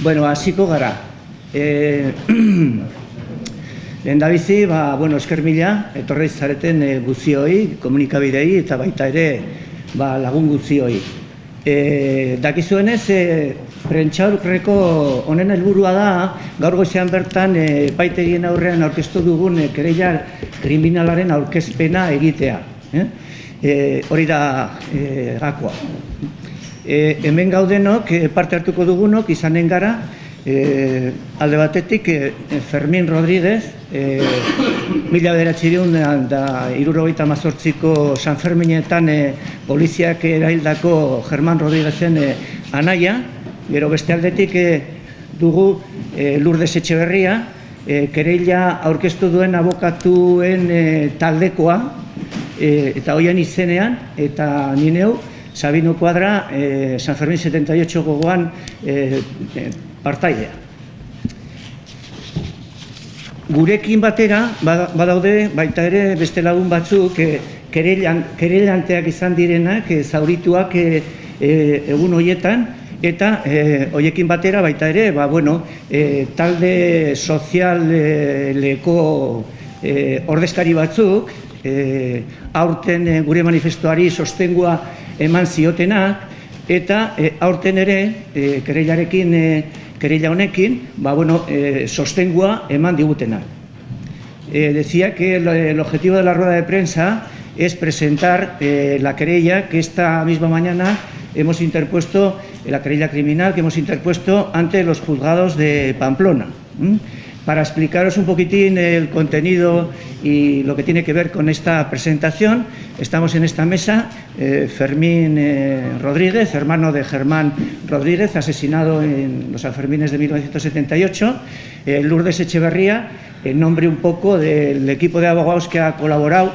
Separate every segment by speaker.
Speaker 1: Bueno, hasiko gara. Lehendabizi, esker mila, etorri zareten guzioi, komunikabidei eta baita ere lagun guzioi. Dakizuenez, prentsaurreko honen helburua da, gaur goizean bertan epaitegien aurrean aurkeztu dugun kereila kriminalaren aurkezpena egitea. Hori da gakoa. Hemen gaudenok, parte hartuko dugunok, izanen gara, alde batetik Fermín Rodríguez, 1978ko San Ferminetan poliziak erahildako Germán Rodríguezen anaia, gero beste aldetik dugu Lourdes Etxeberria, kereila aurkeztu duen abokatuen taldekoa, eta hoien izenean, eta ni neu, Sabino Cuadra, San Fermín 78 gogoan partaidea. Gurekin batera, badaude, baita ere beste lagun batzuk, kereilanteak izan direnak, zaurituak egun hoietan, eta hoiekin batera, baita ere, talde sozialeko ordezkari batzuk, aurten gure manifestuari sostengua eman ziotenak, eta aurten ere, kereila honekin, sostengua eman digutenak. Decía que el objetivo de la rueda de prensa es presentar la querella que esta misma mañana hemos interpuesto, la querella criminal que hemos interpuesto ante los juzgados de Pamplona. Para explicaros un poquitín el contenido y lo que tiene que ver con esta presentación, estamos en esta mesa Fermín Rodríguez, hermano de Germán Rodríguez, asesinado en los Sanfermines de 1978, Lourdes Etxeberria, en nombre un poco del equipo de abogados que ha colaborado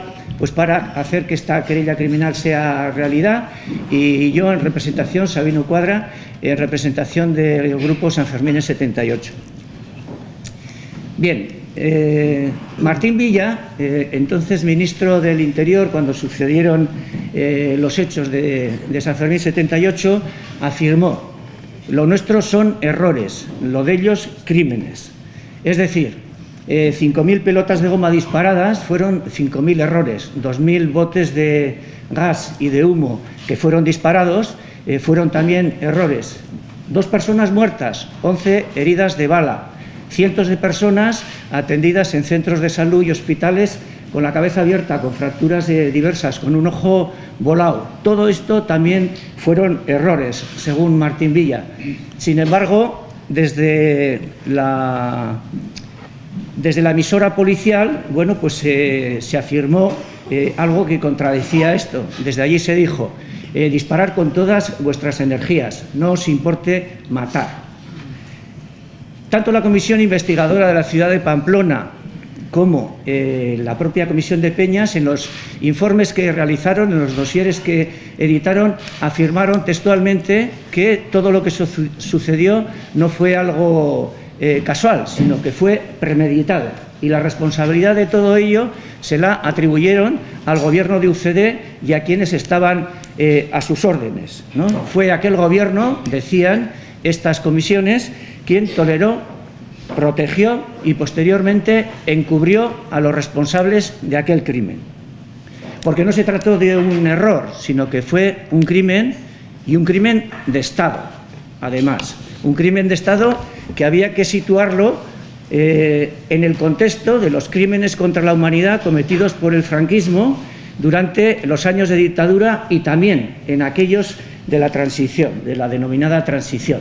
Speaker 1: para hacer que esta querella criminal sea realidad, y yo en representación, Sabino Cuadra, en representación del grupo Sanfermines 78. Bien, Martín Villa, entonces ministro del Interior, cuando sucedieron los hechos de San Fermín 78, afirmó: lo nuestro son errores, lo de ellos crímenes. Es decir, 5.000 pelotas de goma disparadas fueron 5.000 errores, 2.000 botes de gas y de humo que fueron disparados fueron también errores. 2 personas muertas, 11 heridas de bala. Cientos de personas atendidas en centros de salud y hospitales con la cabeza abierta, con fracturas diversas, con un ojo volado. Todo esto también fueron errores, según Martín Villa. Sin embargo, desde la emisora policial, se afirmó algo que contradecía esto. Desde allí se dijo: disparar con todas vuestras energías, no os importe matar. Tanto la Comisión Investigadora de la ciudad de Pamplona como la propia Comisión de Peñas, en los informes que realizaron, en los dosieres que editaron, afirmaron textualmente que todo lo que sucedió no fue algo casual, sino que fue premeditado. Y la responsabilidad de todo ello se la atribuyeron al gobierno de UCD y a quienes estaban a sus órdenes, ¿no? Fue aquel gobierno, decían estas comisiones, quien toleró, protegió y posteriormente encubrió a los responsables de aquel crimen. Porque no se trató de un error, sino que fue un crimen, y un crimen de Estado, además. Un crimen de Estado que había que situarlo en el contexto de los crímenes contra la humanidad cometidos por el franquismo durante los años de dictadura y también en aquellos de la transición, de la denominada transición.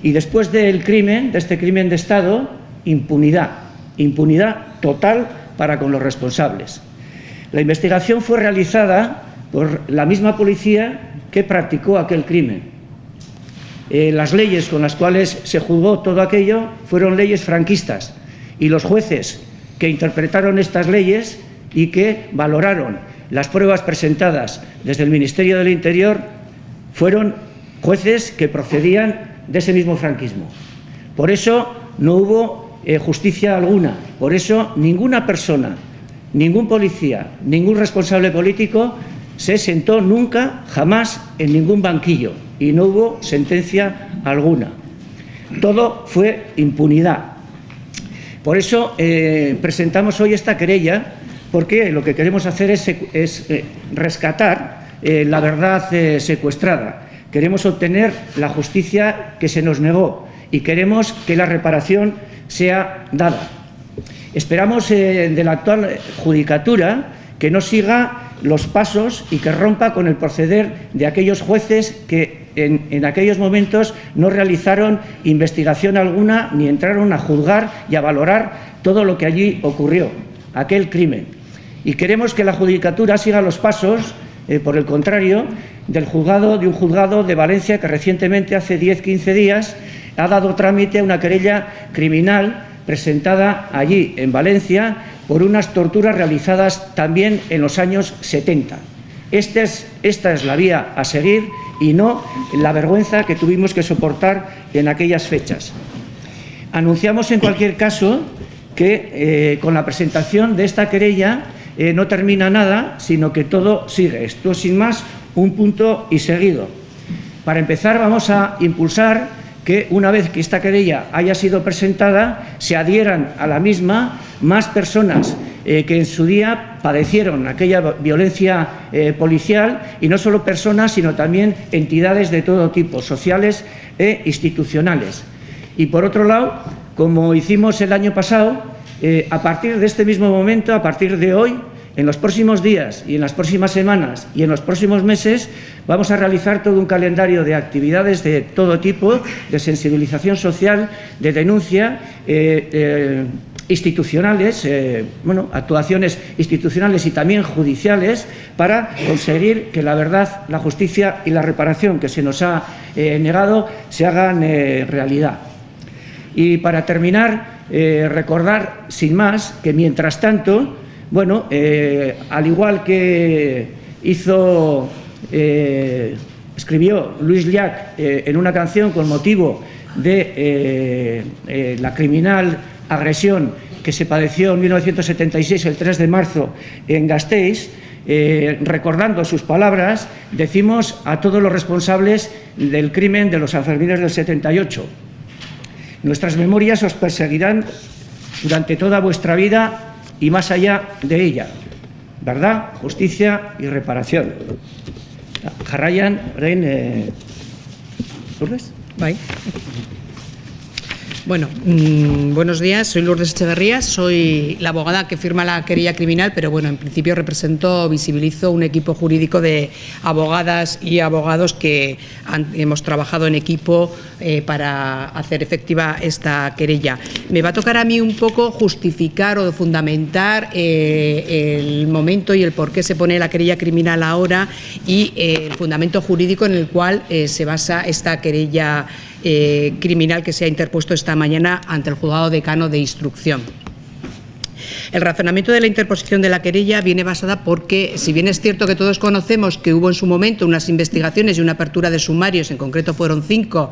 Speaker 1: Y después del crimen, de este crimen de Estado, impunidad total para con los responsables. La investigación fue realizada por la misma policía que practicó aquel crimen. Las leyes con las cuales se juzgó todo aquello fueron leyes franquistas, y los jueces que interpretaron estas leyes y que valoraron las pruebas presentadas desde el Ministerio del Interior fueron jueces que procedían de ese mismo franquismo. Por eso no hubo justicia alguna, por eso ninguna persona, ningún policía, ningún responsable político se sentó nunca, jamás, en ningún banquillo, y no hubo sentencia alguna. Todo fue impunidad. Por eso presentamos hoy esta querella, porque lo que queremos hacer es rescatar la verdad secuestrada. Queremos obtener la justicia que se nos negó y queremos que la reparación sea dada. Esperamos de la actual judicatura que no siga los pasos y que rompa con el proceder de aquellos jueces que en aquellos momentos no realizaron investigación alguna ni entraron a juzgar y a valorar todo lo que allí ocurrió, aquel crimen. Y queremos que la judicatura siga los pasos, por el contrario, de un juzgado de Valencia que recientemente, hace 10-15 días, ha dado trámite a una querella criminal presentada allí, en Valencia, por unas torturas realizadas también en los años 70. Esta es la vía a seguir y no la vergüenza que tuvimos que soportar en aquellas fechas. Anunciamos, en cualquier caso, que con la presentación de esta querella no termina nada, sino que todo sigue. Esto es, sin más, un punto y seguido. Para empezar, vamos a impulsar que, una vez que esta querella haya sido presentada, se adhieran a la misma más personas que en su día padecieron aquella violencia policial, y no solo personas, sino también entidades de todo tipo, sociales e institucionales. Y, por otro lado, como hicimos el año pasado, a partir de este mismo momento, a partir de hoy, en los próximos días y en las próximas semanas y en los próximos meses, vamos a realizar todo un calendario de actividades de todo tipo, de sensibilización social, de denuncia, institucionales, actuaciones institucionales y también judiciales, para conseguir que la verdad, la justicia y la reparación que se nos ha negado se hagan realidad. Y para terminar, recordar, sin más, que mientras tanto, al igual que escribió Luis Llach en una canción con motivo de la criminal agresión que se padeció en 1976, el 3 de marzo, en Gasteiz, recordando sus palabras, decimos a todos los responsables del crimen de los Sanfermines del 78: nuestras memorias os perseguirán durante toda vuestra vida y más allá de ella. Verdad, justicia y reparación. Jarraian, orain, Lourdes.
Speaker 2: Bai. Bueno, buenos días, soy Lourdes Echeverría, soy la abogada que firma la querella criminal, pero bueno, en principio visibilizo un equipo jurídico de abogadas y abogados que hemos trabajado en equipo para hacer efectiva esta querella. Me va a tocar a mí un poco justificar o fundamentar el momento y el por qué se pone la querella criminal ahora y el fundamento jurídico en el cual se basa esta querella criminal que se ha interpuesto esta mañana ante el Juzgado Decano de Instrucción. El razonamiento de la interposición de la querella viene basada porque, si bien es cierto que todos conocemos que hubo en su momento unas investigaciones y una apertura de sumarios, en concreto fueron 5,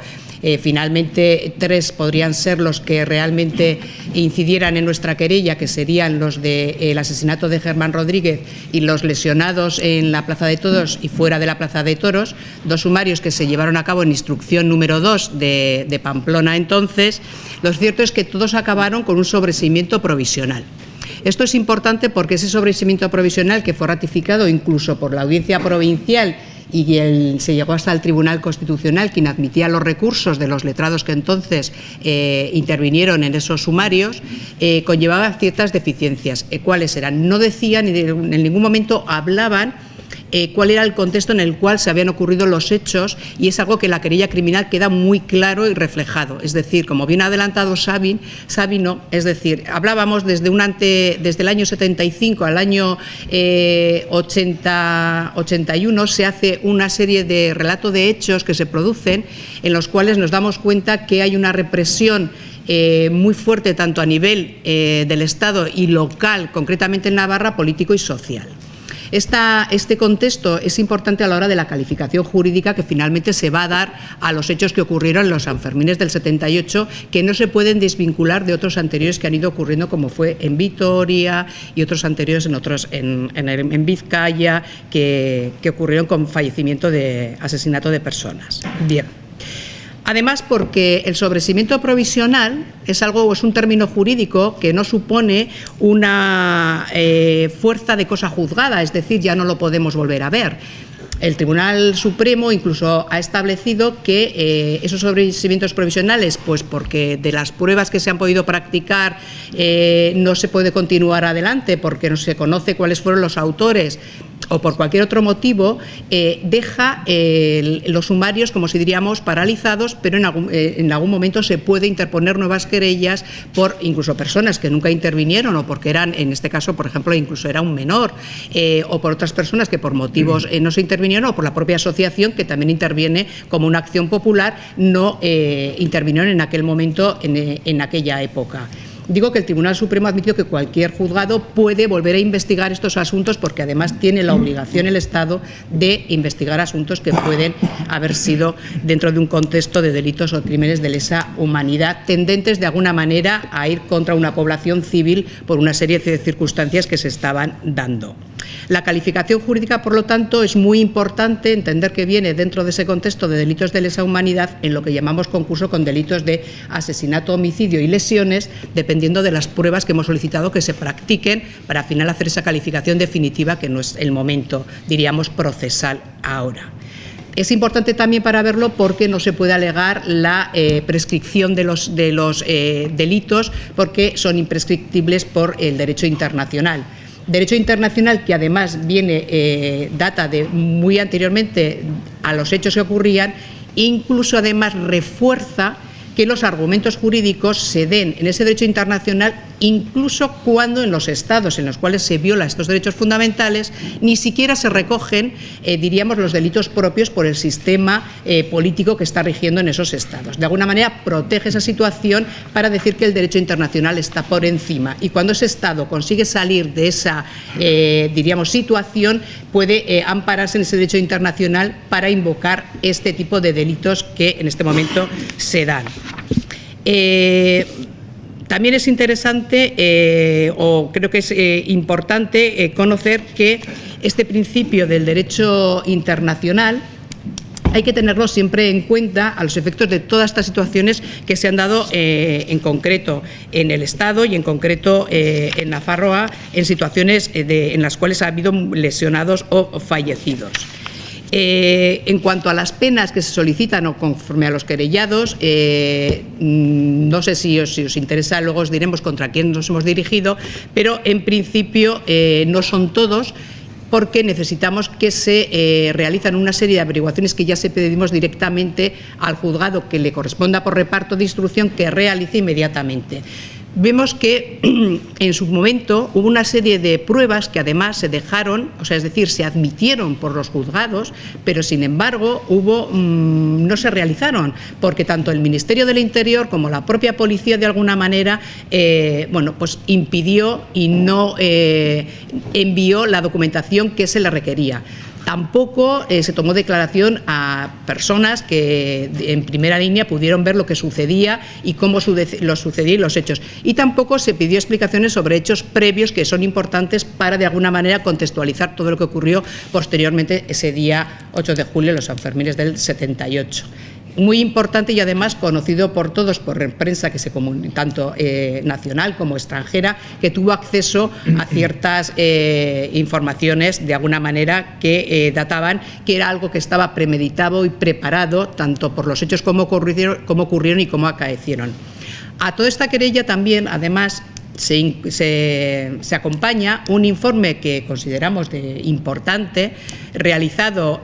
Speaker 2: finalmente 3 podrían ser los que realmente incidieran en nuestra querella, que serían los del asesinato de Germán Rodríguez y los lesionados en la Plaza de Toros y fuera de la Plaza de Toros, 2 sumarios que se llevaron a cabo en instrucción número 2 de Pamplona entonces. Lo cierto es que todos acabaron con un sobreseimiento provisional. Esto es importante porque ese sobreseimiento provisional, que fue ratificado incluso por la Audiencia Provincial y se llegó hasta el Tribunal Constitucional, quien admitía los recursos de los letrados que entonces intervinieron en esos sumarios, conllevaba ciertas deficiencias. ¿Cuáles eran? No decían ni en ningún momento hablaban cuál era el contexto en el cual se habían ocurrido los hechos, y es algo que en la querella criminal queda muy claro y reflejado. Es decir, como bien ha adelantado Sabino, es decir, hablábamos desde el año 75 al año 81 se hace una serie de relato de hechos que se producen en los cuales nos damos cuenta que hay una represión muy fuerte tanto a nivel del Estado y local, concretamente en Navarra, político y social. Este contexto es importante a la hora de la calificación jurídica que finalmente se va a dar a los hechos que ocurrieron en los Sanfermines del 78, que no se pueden desvincular de otros anteriores que han ido ocurriendo, como fue en Vitoria y otros anteriores en Vizcaya, que ocurrieron con fallecimiento de asesinato de personas. Bien. Además, porque el sobreseimiento provisional es un término jurídico que no supone una fuerza de cosa juzgada, es decir, ya no lo podemos volver a ver. El Tribunal Supremo incluso ha establecido que esos sobreseimientos provisionales, pues porque de las pruebas que se han podido practicar no se puede continuar adelante porque no se conoce cuáles fueron los autores o por cualquier otro motivo, deja los sumarios, como si diríamos, paralizados, pero en algún momento se puede interponer nuevas querellas por incluso personas que nunca intervinieron o porque eran, en este caso, por ejemplo, incluso era un menor, o por otras personas que por motivos no se intervinieron, o por la propia asociación que también interviene como una acción popular, no intervinieron en aquel momento, en aquella época. Digo que el Tribunal Supremo ha admitido que cualquier juzgado puede volver a investigar estos asuntos porque además tiene la obligación el Estado de investigar asuntos que pueden haber sido dentro de un contexto de delitos o crímenes de lesa humanidad tendentes de alguna manera a ir contra una población civil por una serie de circunstancias que se estaban dando. La calificación jurídica, por lo tanto, es muy importante entender que viene dentro de ese contexto de delitos de lesa humanidad en lo que llamamos concurso con delitos de asesinato, homicidio y lesiones, dependiendo de las pruebas que hemos solicitado que se practiquen para al final hacer esa calificación definitiva, que no es el momento, diríamos, procesal ahora. Es importante también para verlo porque no se puede alegar la prescripción de los delitos porque son imprescriptibles por el derecho internacional. Derecho internacional que además data de muy anteriormente a los hechos que ocurrían, incluso además refuerza que los argumentos jurídicos se den en ese derecho internacional incluso cuando en los estados en los cuales se violan estos derechos fundamentales ni siquiera se recogen, diríamos, los delitos propios por el sistema político que está rigiendo en esos estados. De alguna manera protege esa situación para decir que el derecho internacional está por encima y cuando ese estado consigue salir de esa, diríamos, situación, puede ampararse en ese derecho internacional para invocar este tipo de delitos que en este momento se dan. También es interesante, o creo que es importante, conocer que este principio del derecho internacional hay que tenerlo siempre en cuenta a los efectos de todas estas situaciones que se han dado en concreto en el Estado y en concreto en Nafarroa, en situaciones en las cuales ha habido lesionados o fallecidos. En cuanto a las penas que se solicitan o conforme a los querellados, no sé si os interesa, luego os diremos contra quién nos hemos dirigido, pero en principio no son todos, porque necesitamos que se realizan una serie de averiguaciones que ya se pedimos directamente al juzgado que le corresponda por reparto de instrucción que realice inmediatamente. Vemos que en su momento hubo una serie de pruebas que además se dejaron, o sea, es decir, se admitieron por los juzgados, pero sin embargo no se realizaron, porque tanto el Ministerio del Interior como la propia policía de alguna manera pues impidió y no envió la documentación que se le requería. Tampoco se tomó declaración a personas que en primera línea pudieron ver lo que sucedía y cómo lo sucedía y los hechos. Y tampoco se pidió explicaciones sobre hechos previos que son importantes para de alguna manera contextualizar todo lo que ocurrió posteriormente ese día 8 de julio, los Sanfermines del 78. Muy importante y además conocido por todos, por prensa que tanto nacional como extranjera, que tuvo acceso a ciertas informaciones de alguna manera que databan que era algo que estaba premeditado y preparado tanto por los hechos como ocurrieron y cómo acaecieron. A toda esta querella también, además, se acompaña un informe que consideramos importante realizado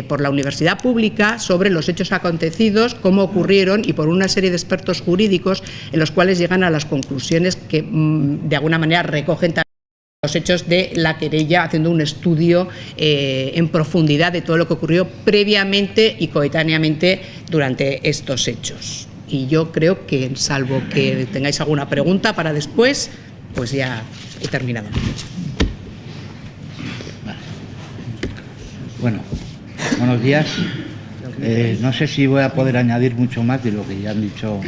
Speaker 2: por la Universidad Pública sobre los hechos acontecidos, cómo ocurrieron y por una serie de expertos jurídicos en los cuales llegan a las conclusiones que de alguna manera recogen también los hechos de la querella, haciendo un estudio en profundidad de todo lo que ocurrió previamente y coetáneamente durante estos hechos. Y yo creo que, salvo que tengáis alguna pregunta para después, pues ya he terminado.
Speaker 3: Bueno, buenos días. No sé si voy a poder añadir mucho más de lo que ya han dicho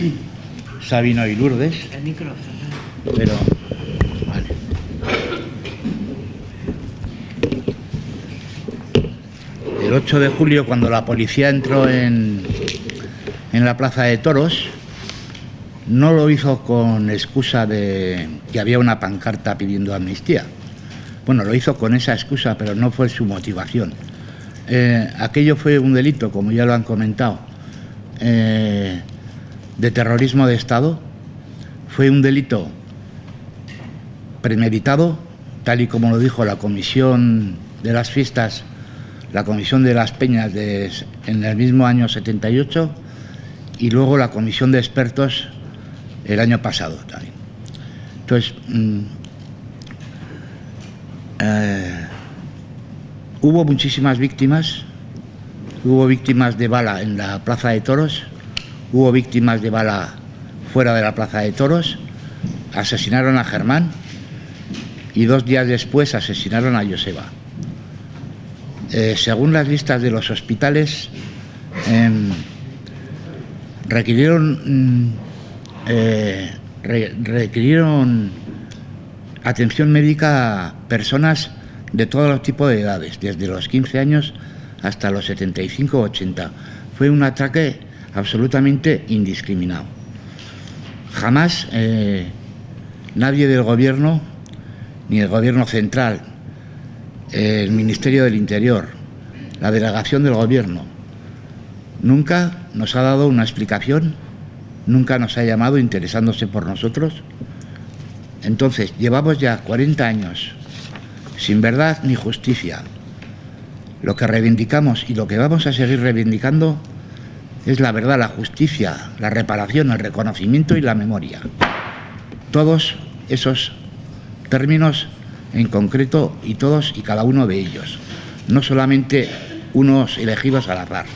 Speaker 3: Sabino y Lourdes.
Speaker 2: El micrófono.
Speaker 3: Pero, vale. El 8 de julio, cuando la policía entró en en la Plaza de Toros. No lo hizo con excusa de que había una pancarta pidiendo amnistía. Bueno, lo hizo con esa excusa, pero no fue su motivación. Aquello fue un delito, como ya lo han comentado, de terrorismo de Estado. Fue un delito premeditado, tal y como lo dijo la Comisión de las Fiestas, la Comisión de las Peñas en el mismo año 78, y luego la Comisión de Expertos el año pasado también. Entonces, hubo muchísimas víctimas. Hubo víctimas de bala en la Plaza de Toros, hubo víctimas de bala fuera de la Plaza de Toros. Asesinaron a Germán y 2 días después asesinaron a Joseba. Según las listas de los hospitales, requirieron atención médica a personas de todos los tipos de edades, desde los 15 años hasta los 75 o 80. Fue un ataque absolutamente indiscriminado. Jamás nadie del Gobierno, ni el Gobierno central, el Ministerio del Interior, la delegación del Gobierno, nunca nos ha dado una explicación, nunca nos ha llamado interesándose por nosotros. Entonces, llevamos ya 40 años sin verdad ni justicia. Lo que reivindicamos y lo que vamos a seguir reivindicando es la verdad, la justicia, la reparación, el reconocimiento y la memoria. Todos esos términos en concreto, y todos y cada uno de ellos, no solamente unos elegidos al azar.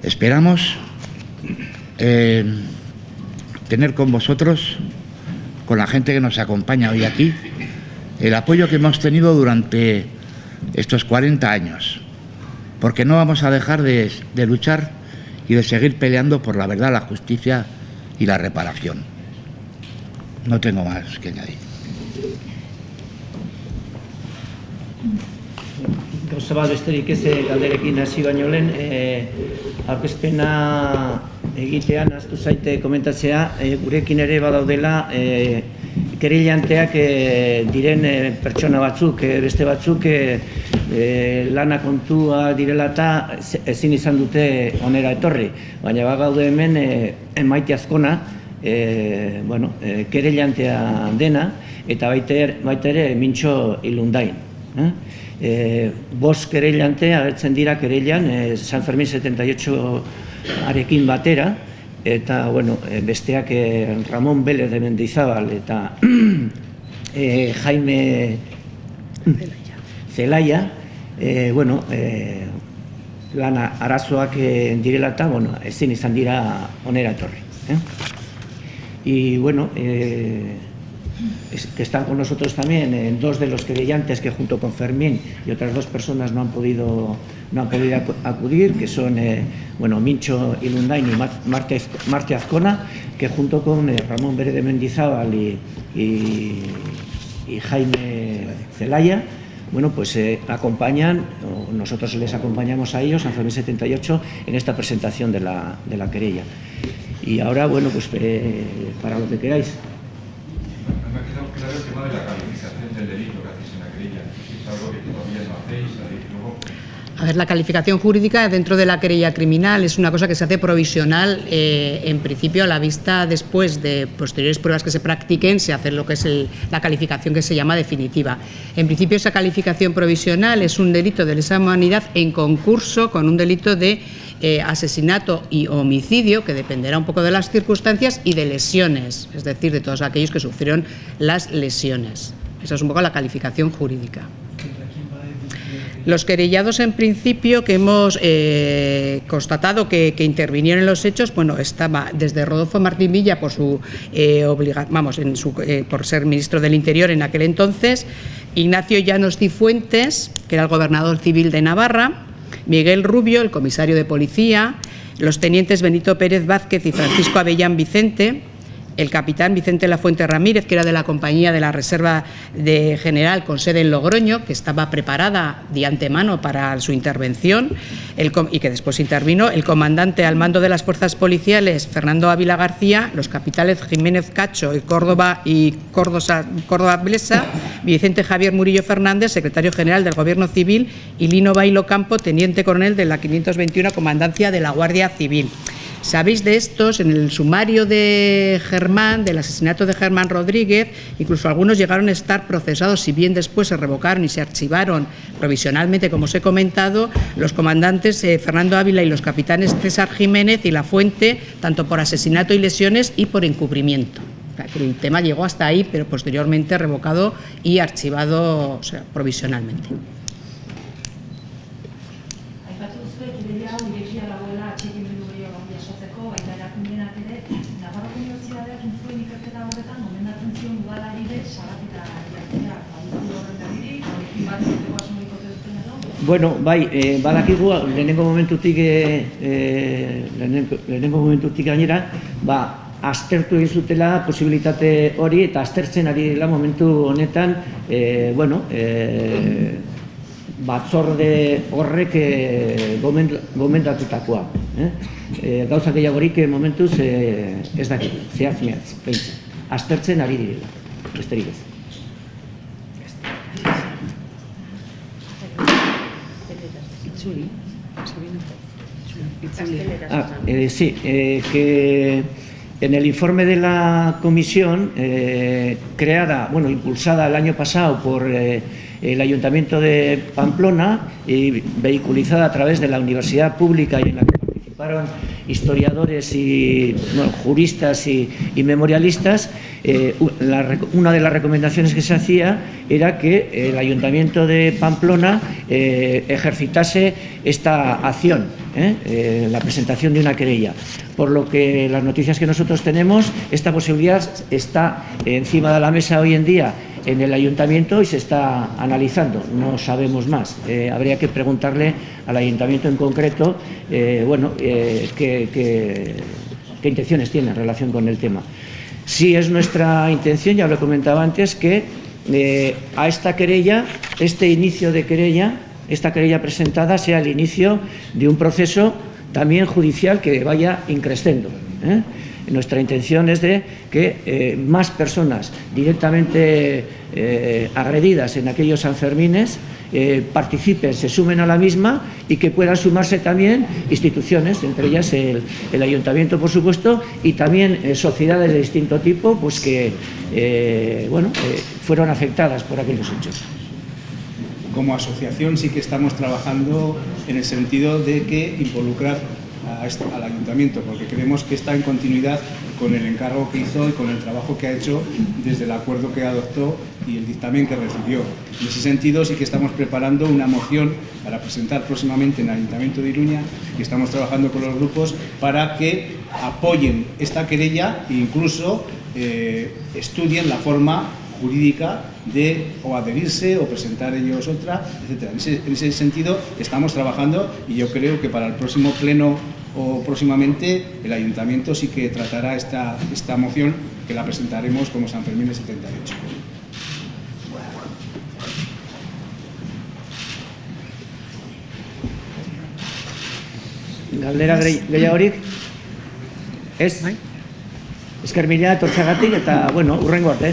Speaker 3: Esperamos tener con vosotros, con la gente que nos acompaña hoy aquí, el apoyo que hemos tenido durante estos 40 años, porque no vamos a dejar de luchar y de seguir peleando por la verdad, la justicia y la reparación. No tengo más que añadir.
Speaker 1: Gauza bat besterik ez galderekin hasi baino lehen, aurkezpena egitean ahaztu zaite komentatzea, gurekin ere badaudela kereilanteak diren pertsona batzuk, beste batzuk lana kontua direla eta ezin izan dute onera etorri, baina bagaude hemen Maite Azkona, kereilantea dena, eta baita ere Mintxo Ilundain. 5 kereilante agertzen dira kereilan San Fermin 78 arekin batera, eta besteak Ramon Vélez de Mendizabal eta Jaime Zelaya, lan arazoak direla eta ezin izan dira onera etorri. Y que están con nosotros también 2 de los querellantes que junto con Fermín y otras 2 personas no han podido acudir, que son Mintxo Ilundain y Marte Azkona, que junto con Ramón Vélez de Mendizábal y Jaime Zelaya, acompañan, o nosotros les acompañamos a ellos, San Fermín 78, en esta presentación de la querella. Y ahora, para lo que queráis.
Speaker 4: Me ha quedado claro el tema de la calificación del delito que hacéis en la querella. Es algo que todavía no hacéis, luego...
Speaker 2: A ver, la calificación jurídica dentro de la querella criminal es una cosa que se hace provisional. En principio, a la vista, después de posteriores pruebas que se practiquen, se hace lo que es la calificación que se llama definitiva. En principio, esa calificación provisional es un delito de lesa humanidad en concurso con un delito de asesinato y homicidio, que dependerá un poco de las circunstancias, y de lesiones, es decir, de todos aquellos que sufrieron las lesiones. Esa es un poco la calificación jurídica. Los querellados, en principio, que hemos constatado que intervinieron en los hechos, estaba desde Rodolfo Martín Villa por su por ser ministro del Interior en aquel entonces, Ignacio Llanos Cifuentes, que era el gobernador civil de Navarra, Miguel Rubio, el comisario de policía, los tenientes Benito Pérez Vázquez y Francisco Avellán Vicente, el capitán Vicente Lafuente Ramírez, que era de la compañía de la Reserva General con sede en Logroño, que estaba preparada de antemano para su intervención y que después intervino, el comandante al mando de las fuerzas policiales Fernando Ávila García, los capitanes Jiménez Cacho y Córdoba Blesa, Vicente Javier Murillo Fernández, secretario general del Gobierno Civil, y Lino Bailo Campo, teniente coronel de la 521 Comandancia de la Guardia Civil. Sabéis de estos, en el sumario de Germán, del asesinato de Germán Rodríguez, incluso algunos llegaron a estar procesados, si bien después se revocaron y se archivaron provisionalmente, como os he comentado, los comandantes Fernando Ávila y los capitanes César Jiménez y Lafuente, tanto por asesinato y lesiones y por encubrimiento. O sea, que el tema llegó hasta ahí, pero posteriormente revocado y archivado, o sea, provisionalmente.
Speaker 1: Bueno, badakigu lehenengo momentutik gainera, aztertu egin zutela posibilitate hori eta aztertzen ari dela momentu honetan, batzorde horrek gomendatutakoa. Gauza gehiagorik momentuz ez dakit, zehatz, aztertzen ari direla, besterik ez. Sí, que en el informe de la comisión creada, impulsada el año pasado por el Ayuntamiento de Pamplona y vehiculizada a través de la Universidad Pública y en la que participaron historiadores y juristas y memorialistas, una de las recomendaciones que se hacía era que el Ayuntamiento de Pamplona ejercitase esta acción, la presentación de una querella. Por lo que las noticias que nosotros tenemos, esta posibilidad está encima de la mesa hoy en día en el Ayuntamiento y se está analizando, no sabemos más. Habría que preguntarle al Ayuntamiento en concreto qué intenciones tiene en relación con el tema. Sí es nuestra intención, ya lo he comentado antes, que a esta querella, este inicio de querella, esta querella presentada sea el inicio de un proceso también judicial que vaya increciendo. Nuestra intención es de que más personas directamente agredidas en aquellos Sanfermines participen, se sumen a la misma y que puedan sumarse también instituciones, entre ellas el Ayuntamiento, por supuesto, y también sociedades de distinto tipo, pues que fueron afectadas por aquellos hechos.
Speaker 5: Como asociación sí que estamos trabajando en el sentido de que involucrar al Ayuntamiento, porque creemos que está en continuidad con el encargo que hizo y con el trabajo que ha hecho desde el acuerdo que adoptó y el dictamen que recibió. En ese sentido sí que estamos preparando una moción para presentar próximamente en el Ayuntamiento de Iruña y estamos trabajando con los grupos para que apoyen esta querella e incluso estudien la forma jurídica de o adherirse o presentar ellos otra, etcétera. En ese sentido estamos trabajando y yo creo que para el próximo pleno o próximamente el Ayuntamiento sí que tratará esta moción, que la presentaremos como Sanfermines 78.
Speaker 1: Galdera gehiagorik? Ez? Esker mila etortzeagatik eta, hurrengo arte.